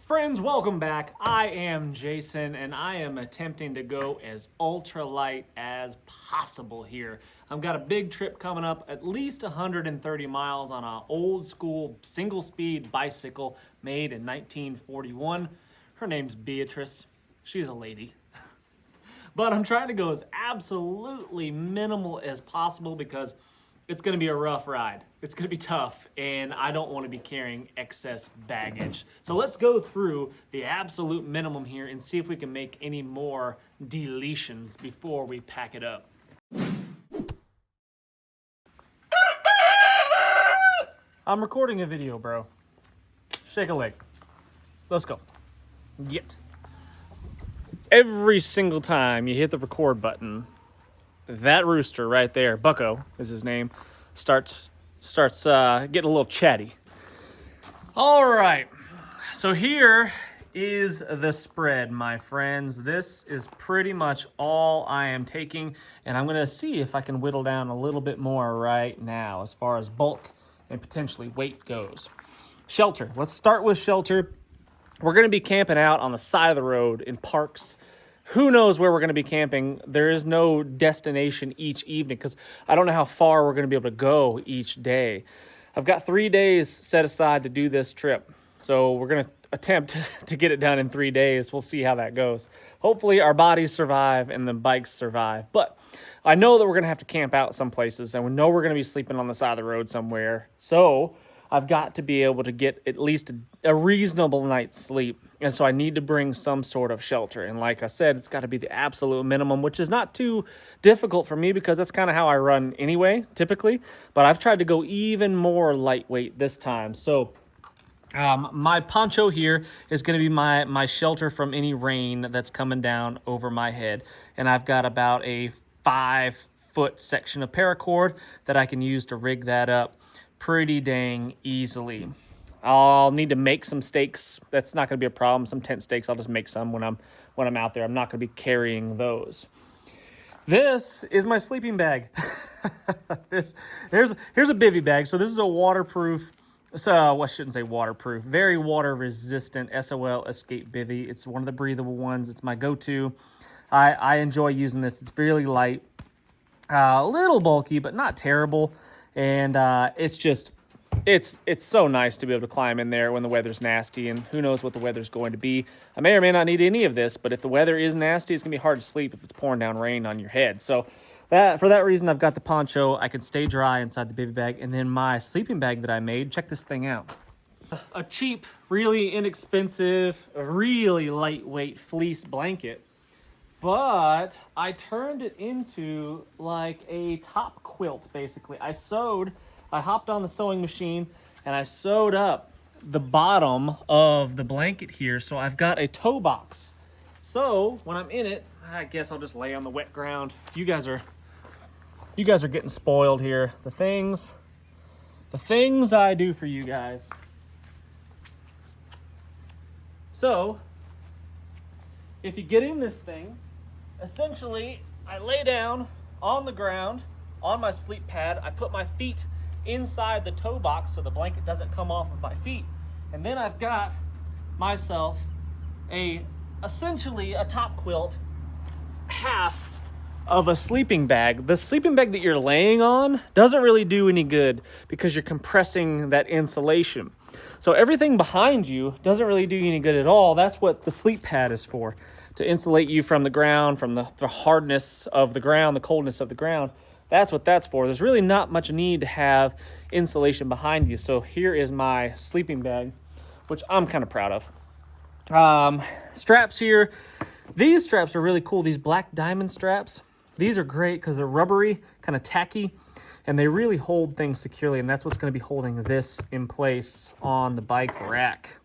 Friends, welcome back. I am Jason, and I am attempting to go as ultralight as possible here. I've got a big trip coming up, at least 130 miles on an old school single-speed bicycle made in 1941. Her name's Beatrice. She's a lady. But I'm trying to go as absolutely minimal as possible because it's going to be a rough ride. It's going to be tough, and I don't want to be carrying excess baggage. So let's go through the absolute minimum here and see if we can make any more deletions before we pack it up. I'm recording a video, bro. Shake a leg. Let's go. Get. Every single time you hit the record button, that rooster right there, Bucko is his name, starts getting a little chatty. All right, so here is the spread, my friends. This is pretty much all I am taking, and I'm gonna see if I can whittle down a little bit more right now as far as bulk and potentially weight goes. Shelter, let's start with shelter. We're gonna be camping out on the side of the road in parks. Who knows where we're going to be camping? There is no destination each evening because I don't know how far we're going to be able to go each day. I've got 3 days set aside to do this trip. So we're going to attempt to get it done in 3 days. We'll see how that goes. Hopefully our bodies survive and the bikes survive. But I know that we're going to have to camp out some places, and we know we're going to be sleeping on the side of the road somewhere. So I've got to be able to get at least a reasonable night's sleep. And so I need to bring some sort of shelter. And like I said, it's got to be the absolute minimum, which is not too difficult for me because that's kind of how I run anyway, typically. But I've tried to go even more lightweight this time. So my poncho here is going to be my shelter from any rain that's coming down over my head. And I've got about a 5-foot section of paracord that I can use to rig that up pretty dang easily. I'll need to make some stakes. That's not going to be a problem. Some tent stakes, I'll just make some when I'm out there. I'm not going to be carrying those. This is my sleeping bag. Here's a bivy bag. So this is a waterproof. So I shouldn't say waterproof. Very water resistant SOL Escape Bivy. It's one of the breathable ones. It's my go-to. I enjoy using this. It's fairly light, a little bulky, but not terrible. And it's so nice to be able to climb in there when the weather's nasty, and who knows what the weather's going to be. I may or may not need any of this, but if the weather is nasty, it's going to be hard to sleep if it's pouring down rain on your head. So for that reason, I've got the poncho. I can stay dry inside the bivy bag. And then my sleeping bag that I made, check this thing out. A cheap, really inexpensive, really lightweight fleece blanket. But I turned it into like a top quilt, basically. I hopped on the sewing machine and I sewed up the bottom of the blanket here. So I've got a toe box. So when I'm in it, I guess I'll just lay on the wet ground. You guys are getting spoiled here. The things I do for you guys. So if you get in this thing, essentially I lay down on the ground on my sleep pad. I put my feet inside the toe box so the blanket doesn't come off of my feet. And then I've got myself essentially a top quilt, half of a sleeping bag. The sleeping bag that you're laying on doesn't really do any good because you're compressing that insulation. So everything behind you doesn't really do you any good at all. That's what the sleep pad is for, to insulate you from the ground, from the hardness of the ground, the coldness of the ground. That's what that's for. There's really not much need to have insulation behind you. So here is my sleeping bag, which I'm kind of proud of. Straps here. These straps are really cool. These black diamond straps. These are great because they're rubbery, kind of tacky, and they really hold things securely. And that's what's going to be holding this in place on the bike rack.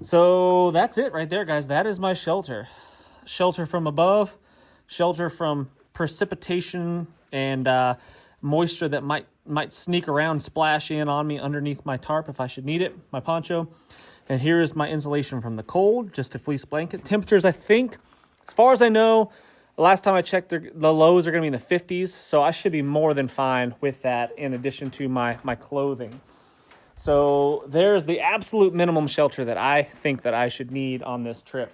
So that's it right there, guys. That is my shelter. Shelter from above, shelter from precipitation and moisture that might sneak around, splash in on me underneath my tarp if I should need it, my poncho. And here is my insulation from the cold, just a fleece blanket. Temperatures, I think, as far as I know, the last time I checked, the lows are going to be in the 50s, so I should be more than fine with that in addition to my clothing. So there's the absolute minimum shelter that I think that I should need on this trip.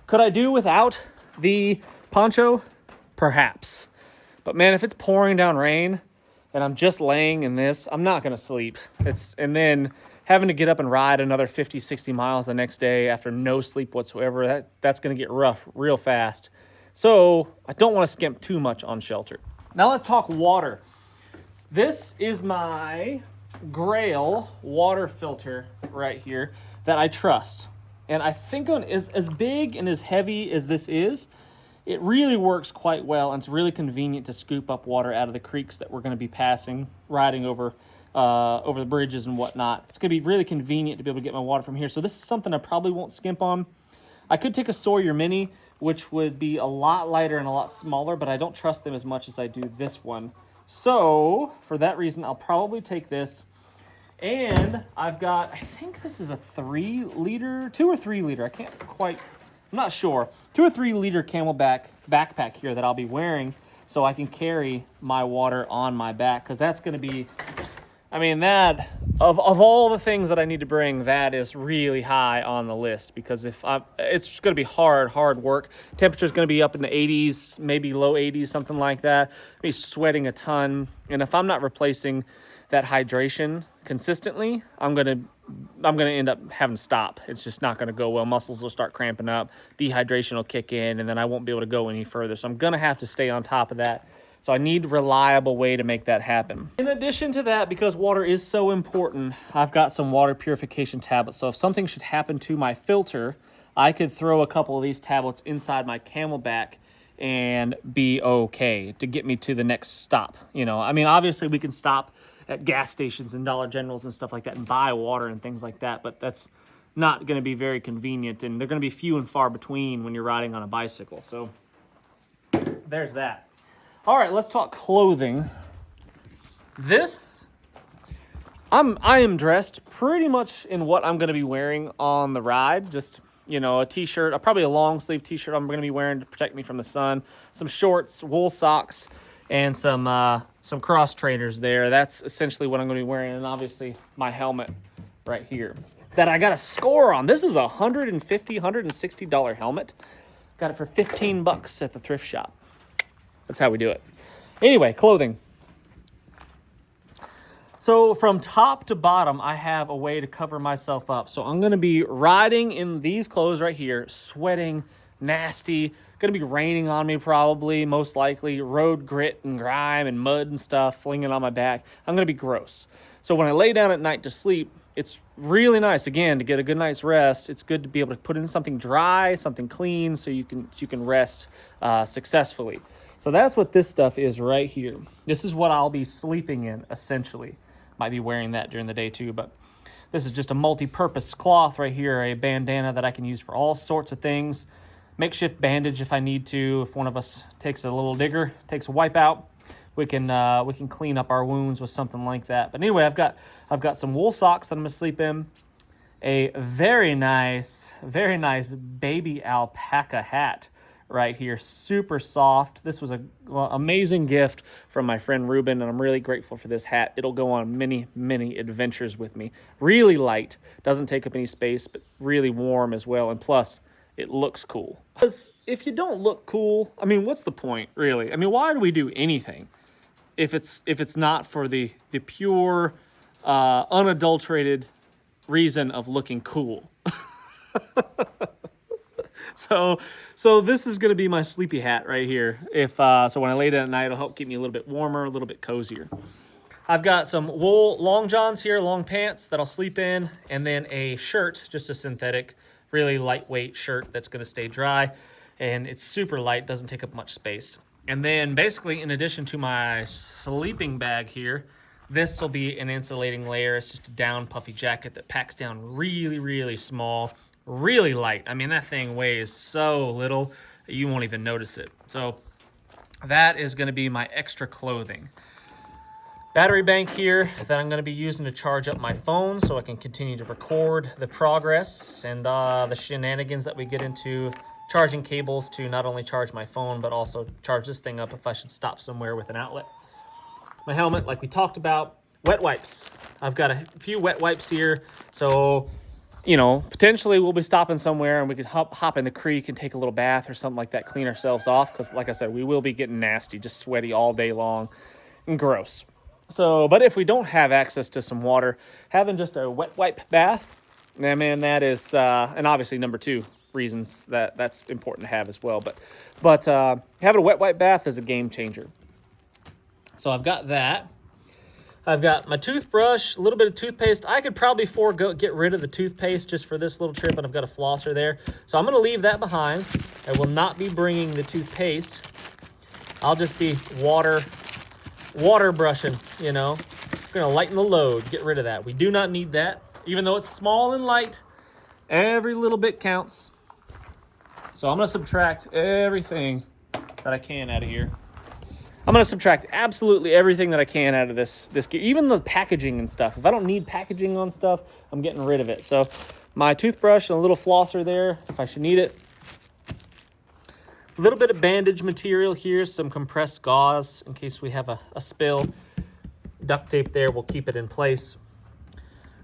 Could I do without the poncho? Perhaps. But man, if it's pouring down rain and I'm just laying in this, I'm not going to sleep. And then having to get up and ride another 50, 60 miles the next day after no sleep whatsoever, that's going to get rough real fast. So I don't want to skimp too much on shelter. Now let's talk water. This is my Grayl water filter right here that I trust. And I think as big and as heavy as this is, it really works quite well, and it's really convenient to scoop up water out of the creeks that we're going to be passing, riding over the bridges and whatnot. It's going to be really convenient to be able to get my water from here. So this is something I probably won't skimp on. I could take a Sawyer Mini, which would be a lot lighter and a lot smaller, but I don't trust them as much as I do this one. So for that reason, I'll probably take this. And I've got, I think this is a 3-liter, 2 or 3 liter. I can't quite, I'm not sure. 2 or 3 liter CamelBak backpack here that I'll be wearing so I can carry my water on my back. Because that's going to be, I mean, that, of all the things that I need to bring, that is really high on the list. Because it's going to be hard work. Temperature's going to be up in the 80s, maybe low 80s, something like that. I'll be sweating a ton. And if I'm not replacing that hydration consistently, I'm gonna end up having to stop. It's just not gonna go well. Muscles will start cramping up, dehydration will kick in, and then I won't be able to go any further. So I'm gonna have to stay on top of that. So I need a reliable way to make that happen. In addition to that, because water is so important, I've got some water purification tablets. So if something should happen to my filter, I could throw a couple of these tablets inside my CamelBak and be okay to get me to the next stop. You know, I mean, obviously we can stop at gas stations and Dollar Generals and stuff like that and buy water and things like that, but that's not going to be very convenient, and they're going to be few and far between when you're riding on a bicycle. So there's that. All right, let's talk clothing. I am dressed pretty much in what I'm going to be wearing on the ride. Just, you know, a t-shirt, probably a long sleeve t-shirt I'm going to be wearing to protect me from the sun, some shorts, wool socks, and some cross trainers there. That's essentially what I'm going to be wearing, and obviously my helmet right here that I got a score on. This is a $160 helmet. Got it for 15 bucks at the thrift shop. That's how we do it. Anyway, clothing. So from top to bottom, I have a way to cover myself up. So I'm going to be riding in these clothes right here, sweating, nasty. Going to be raining on me probably, most likely. Road grit and grime and mud and stuff flinging on my back. I'm going to be gross. So when I lay down at night to sleep, it's really nice, again, to get a good night's rest. It's good to be able to put in something dry, something clean, so you can rest successfully. So that's what this stuff is right here. This is what I'll be sleeping in, essentially. Might be wearing that during the day too, but this is just a multi-purpose cloth right here, a bandana that I can use for all sorts of things. Makeshift bandage if I need to. If one of us takes a little digger, takes a wipe out, we can clean up our wounds with something like that. But anyway, I've got some wool socks that I'm gonna sleep in. A very nice baby alpaca hat right here, super soft. This was an amazing gift from my friend Ruben, and I'm really grateful for this hat. It'll go on many adventures with me. Really light, doesn't take up any space, but really warm as well, and plus it looks cool. Because if you don't look cool, I mean, what's the point, really? I mean, why do we do anything if it's not for the pure, unadulterated reason of looking cool? So this is going to be my sleepy hat right here. So when I lay down at night, it'll help keep me a little bit warmer, a little bit cozier. I've got some wool long johns here, long pants that I'll sleep in, and then a shirt, just a synthetic, really lightweight shirt that's going to stay dry, and it's super light, doesn't take up much space. And then basically, in addition to my sleeping bag here, this will be an insulating layer. It's just a down puffy jacket that packs down really small, really light. I mean, that thing weighs so little that you won't even notice it. So that is going to be my extra clothing. Battery bank here that I'm going to be using to charge up my phone so I can continue to record the progress and the shenanigans that we get into, charging cables to not only charge my phone but also charge this thing up if I should stop somewhere with an outlet. My helmet, like we talked about, wet wipes. I've got a few wet wipes here, so you know, potentially we'll be stopping somewhere and we could hop in the creek and take a little bath or something like that, clean ourselves off, because like I said, we will be getting nasty, just sweaty all day long and gross. So, but if we don't have access to some water, having just a wet wipe bath, man, that is, and obviously number 2 reasons that's important to have as well. But having a wet wipe bath is a game changer. So I've got that. I've got my toothbrush, a little bit of toothpaste. I could probably get rid of the toothpaste just for this little trip, and I've got a flosser there. So I'm going to leave that behind. I will not be bringing the toothpaste. I'll just be water brushing, you know. We're going to lighten the load, get rid of that. We do not need that. Even though it's small and light, every little bit counts. So I'm going to subtract everything that I can out of here. I'm going to subtract absolutely everything that I can out of this gear, even the packaging and stuff. If I don't need packaging on stuff, I'm getting rid of it. So my toothbrush and a little flosser there, if I should need it. A little bit of bandage material here, some compressed gauze in case we have a spill. Duct tape there will keep it in place.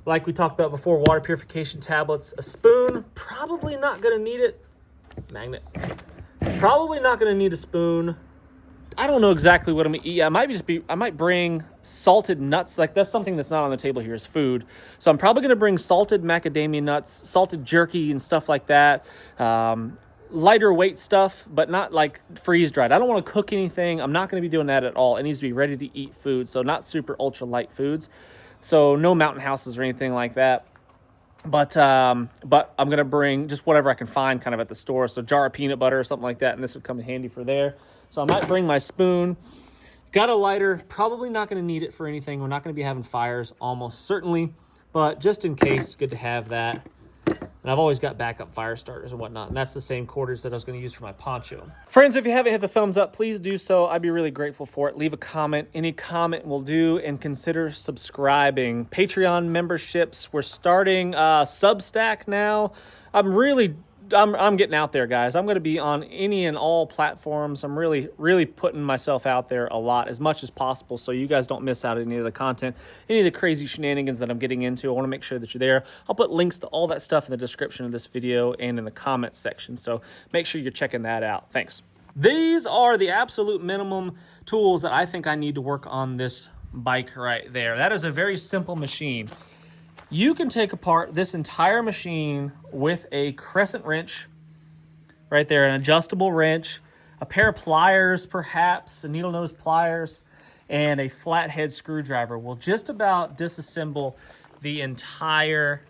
Like we talked about before, water purification tablets. A spoon, probably not going to need it. Magnet. Probably not going to need a spoon. I don't know exactly what I'm gonna eat. I might bring salted nuts. Like, that's something that's not on the table here is food. So I'm probably gonna bring salted macadamia nuts, salted jerky and stuff like that. Lighter weight stuff, but not like freeze dried. I don't want to cook anything. I'm not gonna be doing that at all. It needs to be ready to eat food. So not super ultra light foods. So no mountain houses or anything like that. But I'm gonna bring just whatever I can find kind of at the store. So a jar of peanut butter or something like that, and this would come in handy for there. So I might bring my spoon. Got a lighter, probably not gonna need it for anything. We're not gonna be having fires, almost certainly, but just in case, good to have that. And I've always got backup fire starters and whatnot, and that's the same quarters that I was gonna use for my poncho. Friends, if you haven't hit the thumbs up, please do so. I'd be really grateful for it. Leave a comment, any comment will do, and consider subscribing. Patreon memberships, we're starting Substack now. I'm getting out there, guys. I'm going to be on any and all platforms. I'm really putting myself out there a lot, as much as possible, so you guys don't miss out on any of the content, any of the crazy shenanigans that I'm getting into. I want to make sure that you're there. I'll put links to all that stuff in the description of this video and in the comments section, so make sure you're checking that out. Thanks. These are the absolute minimum tools that I think I need to work on this bike right there. That is a very simple machine. You can take apart this entire machine with a crescent wrench, right there, an adjustable wrench, a pair of pliers perhaps, a needle nose pliers, and a flathead screwdriver will just about disassemble the entire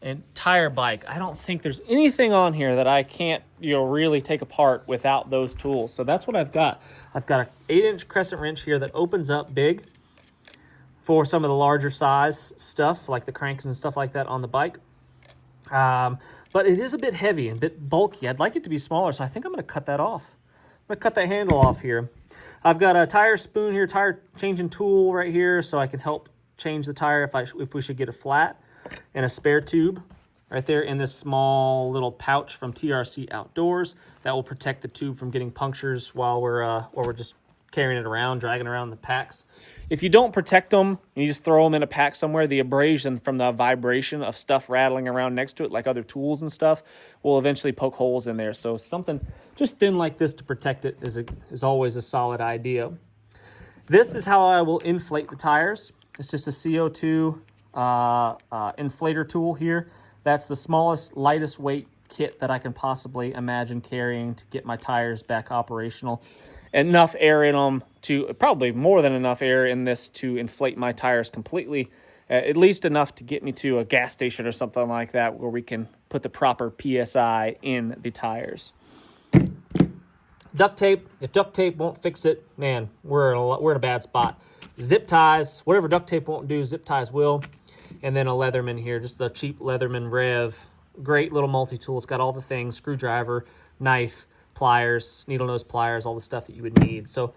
bike. I don't think there's anything on here that I can't, really take apart without those tools. So that's what I've got. I've got an 8-inch crescent wrench here that opens up big for some of the larger size stuff, like the cranks and stuff like that on the bike. But it is a bit heavy and a bit bulky. I'd like it to be smaller, so I think I'm gonna cut that off. I'm gonna cut that handle off here. I've got a tire spoon here, tire changing tool right here, so I can help change the tire if we should get a flat, and a spare tube right there in this small little pouch from TRC Outdoors that will protect the tube from getting punctures while we're just carrying it around, dragging around the packs. If you don't protect them and you just throw them in a pack somewhere, the abrasion from the vibration of stuff rattling around next to it, like other tools and stuff, will eventually poke holes in there. So something just thin like this to protect it is always a solid idea. This is how I will inflate the tires. It's just a CO2 inflator tool here. That's the smallest, lightest weight kit that I can possibly imagine carrying to get my tires back operational. Enough air in them to, probably more than enough air in this to inflate my tires completely, at least enough to get me to a gas station or something like that where we can put the proper PSI in the tires. Duct tape. If duct tape won't fix it, man, we're in a bad spot. Zip ties, whatever duct tape won't do, zip ties will. And then a Leatherman here, just the cheap Leatherman Rev. Great little multi-tool. It's got all the things, screwdriver, knife, pliers, needle nose pliers, all the stuff that you would need. So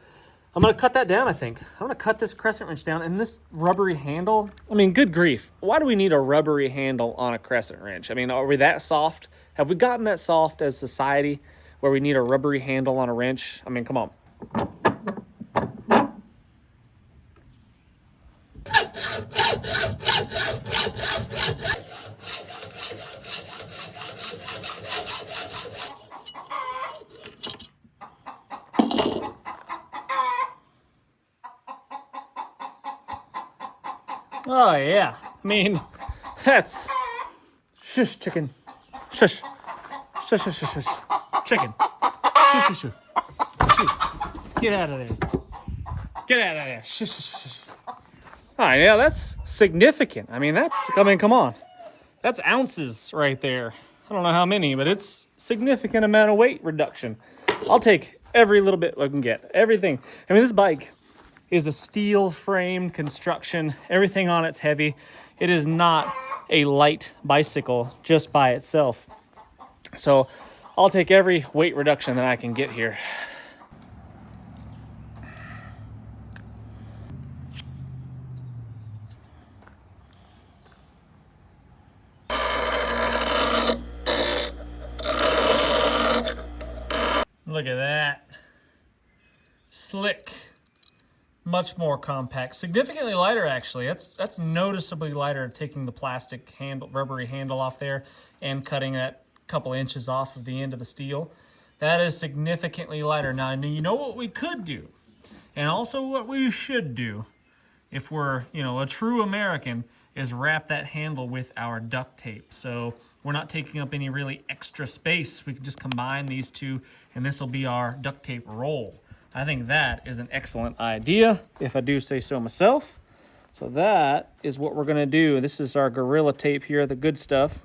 I'm going to cut that down, I think. I'm going to cut this crescent wrench down. And this rubbery handle, I mean, good grief. Why do we need a rubbery handle on a crescent wrench? I mean, are we that soft? Have we gotten that soft as society where we need a rubbery handle on a wrench? I mean, come on. Oh yeah, I mean, that's, shush chicken, shush, shush, shush, shush, shush, chicken, shush, shush, shush, shush. Get out of there, get out of there, shush, shush, shush, shush. All right, yeah, that's significant. I mean, come on. That's ounces right there. I don't know how many, but it's significant amount of weight reduction. I'll take every little bit I can get, everything. I mean, this bike is a steel frame construction. Everything on it's heavy. It is not a light bicycle just by itself. So I'll take every weight reduction that I can get here. Look at that. Slick. Much more compact. Significantly lighter, actually. That's noticeably lighter, taking the plastic handle, rubbery handle off there and cutting that couple inches off of the end of the steel. That is significantly lighter. Now, you know what we could do, and also what we should do, if we're, a true American, is wrap that handle with our duct tape. So we're not taking up any really extra space. We can just combine these two, and this will be our duct tape roll. I think that is an excellent idea, if I do say so myself. So that is what we're gonna do. This is our Gorilla tape here, the good stuff.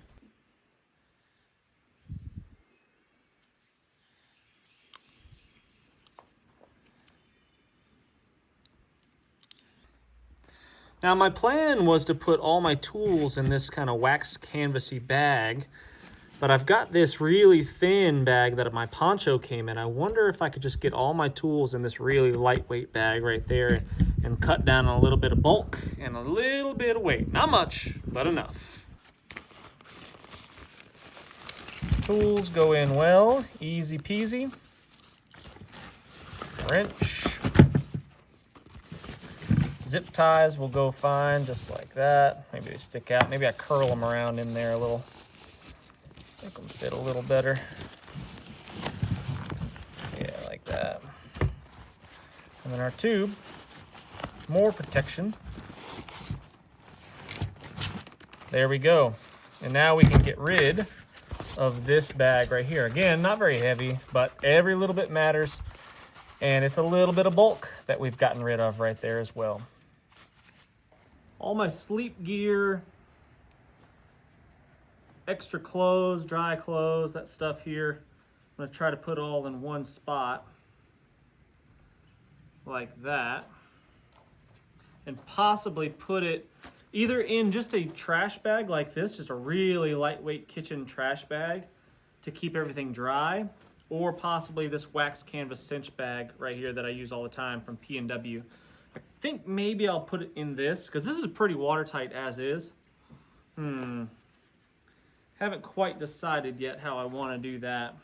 Now my plan was to put all my tools in this kind of waxed canvasy bag, but I've got this really thin bag that my Poncho came in. I wonder if I could just get all my tools in this really lightweight bag right there and cut down on a little bit of bulk and a little bit of weight. Not much, but enough. Tools go in well, easy peasy. Wrench. Zip ties will go fine, just like that. Maybe they stick out. Maybe I curl them around in there a little. Make them fit a little better. Yeah, like that. And then our tube, more protection. There we go. And now we can get rid of this bag right here. Again, not very heavy, but every little bit matters. And it's a little bit of bulk that we've gotten rid of right there as well. All my sleep gear, extra clothes, dry clothes, that stuff here, I'm gonna try to put all in one spot like that, and possibly put it either in just a trash bag like this, just a really lightweight kitchen trash bag to keep everything dry, or possibly this waxed canvas cinch bag right here that I use all the time from P&W. I think maybe I'll put it in this, because this is pretty watertight as is. Haven't quite decided yet how I want to do that.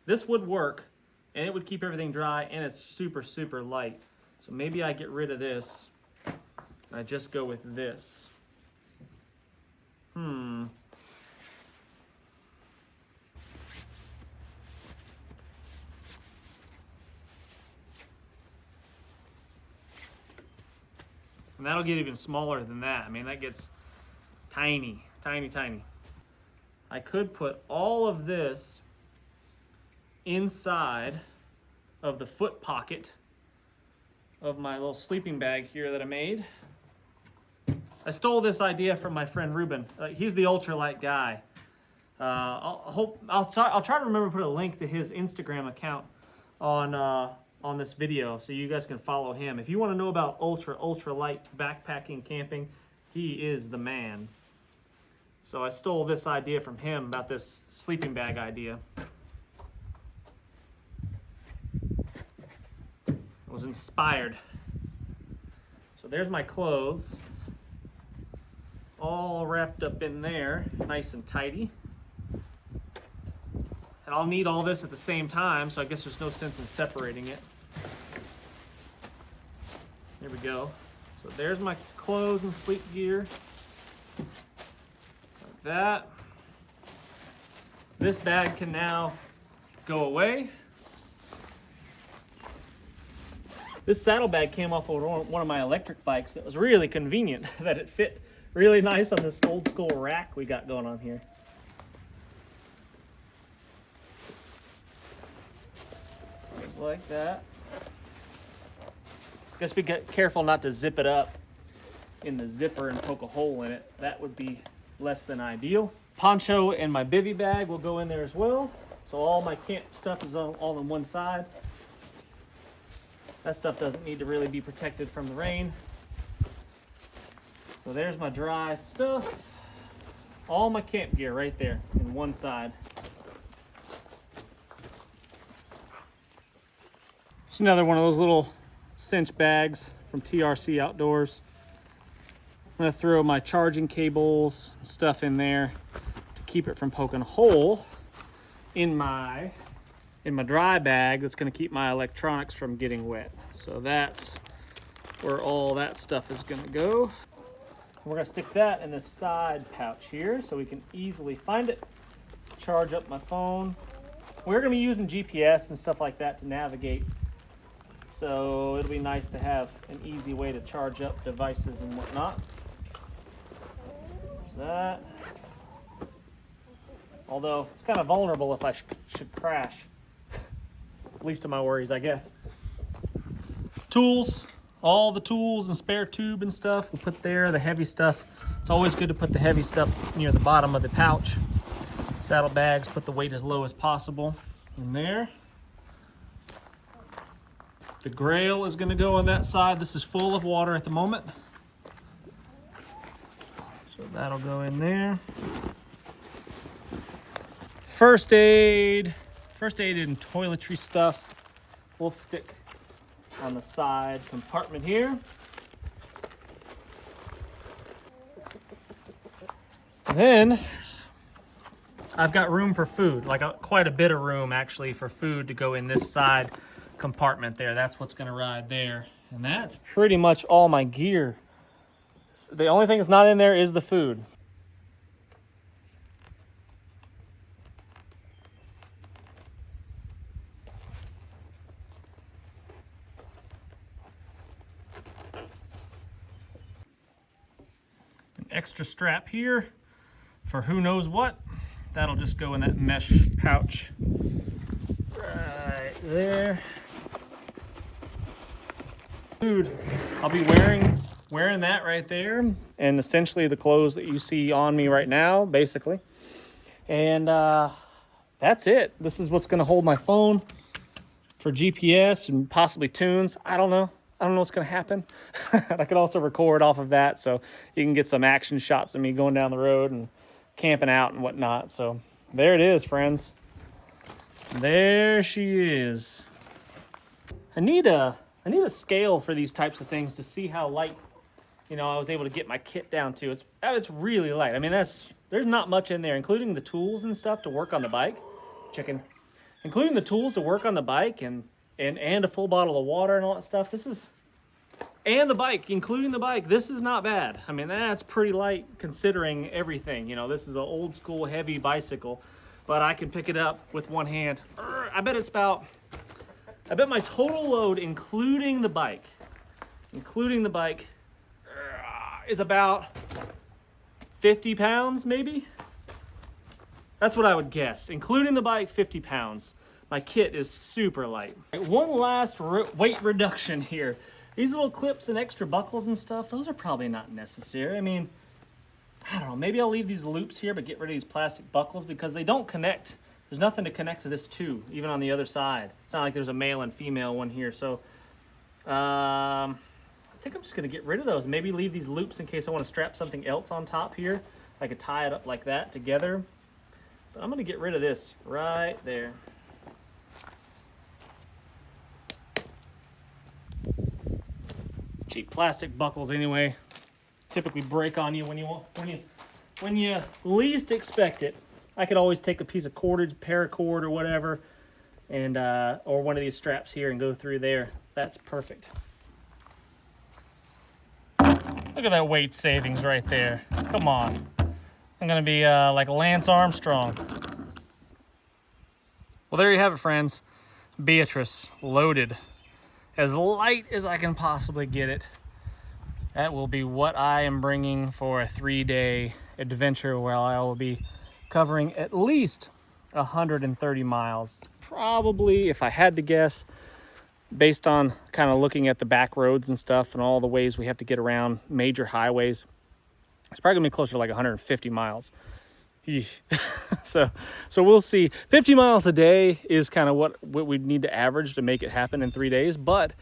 This would work, and it would keep everything dry, and it's super, super light. So maybe I get rid of this, and I just go with this. And that'll get even smaller than that. I mean, that gets tiny, tiny, tiny. I could put all of this inside of the foot pocket of my little sleeping bag here that I made. I stole this idea from my friend Ruben. He's the ultralight guy. I'll try to remember to put a link to his Instagram account on this video so you guys can follow him. If you want to know about ultralight backpacking camping, he is the man. So I stole this idea from him about this sleeping bag idea. I was inspired. So there's my clothes, all wrapped up in there, nice and tidy. And I'll need all this at the same time, so I guess there's no sense in separating it. There we go. So there's my clothes and sleep gear. Like that. This bag can now go away. This saddlebag came off of one of my electric bikes. It was really convenient that it fit really nice on this old school rack we got going on here. Just like that. Just be careful not to zip it up in the zipper and poke a hole in it. That would be less than ideal. Poncho and my bivy bag will go in there as well. So all my camp stuff is all on one side. That stuff doesn't need to really be protected from the rain. So there's my dry stuff. All my camp gear right there in one side. It's another one of those little cinch bags from TRC Outdoors. I'm gonna throw my charging cables and stuff in there to keep it from poking a hole in my dry bag that's gonna keep my electronics from getting wet. So that's where all that stuff is gonna go. We're gonna stick that in the side pouch here so we can easily find it, charge up my phone. We're gonna be using GPS and stuff like that to navigate. So it'll be nice to have an easy way to charge up devices and whatnot. There's that. Although it's kind of vulnerable if I should crash. Least of my worries, I guess. Tools, all the tools and spare tube and stuff we'll put there, the heavy stuff. It's always good to put the heavy stuff near the bottom of the pouch. Saddlebags, put the weight as low as possible in there. The Grayl is gonna go on that side. This is full of water at the moment. So that'll go in there. First aid and toiletry stuff we'll stick on the side compartment here. And then I've got room for food, like quite a bit of room actually for food to go in this side compartment there. That's what's gonna ride there. And that's pretty much all my gear. The only thing that's not in there is the food. Extra strap here for who knows what. That'll just go in that mesh pouch right there. Food, I'll be wearing that right there, and essentially the clothes that you see on me right now, basically. And that's it. This is what's going to hold my phone for GPS and possibly tunes. I don't know what's going to happen. I could also record off of that so you can get some action shots of me going down the road and camping out and whatnot. So there it is, friends. There she is. I need a scale for these types of things to see how light, I was able to get my kit down to. It's really light. I mean, there's not much in there, including the tools and stuff to work on the bike. Including the tools to work on the bike and a full bottle of water and all that stuff. And the bike, including the bike, this is not bad. I mean, that's pretty light considering everything. This is an old school heavy bicycle, but I can pick it up with one hand. I bet my total load, including the bike, is about 50 pounds, maybe? That's what I would guess. Including the bike, 50 pounds. My kit is super light. One last weight reduction here. These little clips and extra buckles and stuff, those are probably not necessary. I mean, I don't know, maybe I'll leave these loops here but get rid of these plastic buckles because they don't connect. There's nothing to connect to this too, even on the other side. It's not like there's a male and female one here. So I think I'm just gonna get rid of those. Maybe leave these loops in case I want to strap something else on top here. I could tie it up like that together. But I'm gonna get rid of this right there. Cheap plastic buckles anyway. Typically break on you when you least expect it. I could always take a piece of cordage, paracord or whatever, and or one of these straps here and go through there. That's perfect. Look at that weight savings right there. Come on. I'm gonna be like Lance Armstrong. Well, there you have it, friends. Beatrice loaded. As light as I can possibly get it. That will be what I am bringing for a 3-day adventure where I will be covering at least 130 miles. It's probably, if I had to guess, based on kind of looking at the back roads and stuff and all the ways we have to get around major highways, it's probably gonna be closer to like 150 miles. so we'll see. 50 miles a day is kind of what we need to average to make it happen in 3 days. But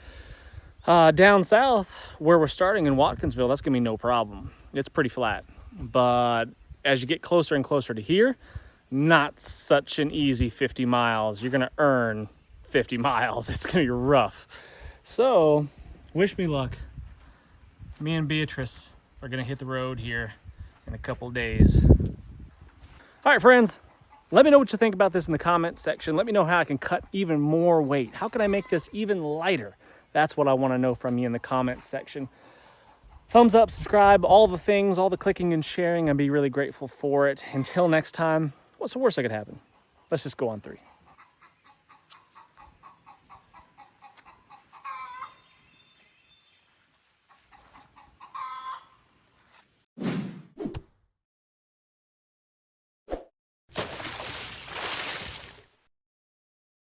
down south where we're starting in Watkinsville, that's gonna be no problem. It's pretty flat. But as you get closer and closer to here, not such an easy 50 miles. You're gonna earn 50 miles. It's gonna be rough. So wish me luck. Me and Beatrice are gonna hit the road here in a couple days. All right, friends, let me know what you think about this in the comment section. Let me know how I can cut even more weight. How can I make this even lighter? That's what I want to know from you in the comment section. Thumbs up, subscribe, all the things, all the clicking and sharing. I'd be really grateful for it. Until next time, what's the worst that could happen? Let's just go on 3.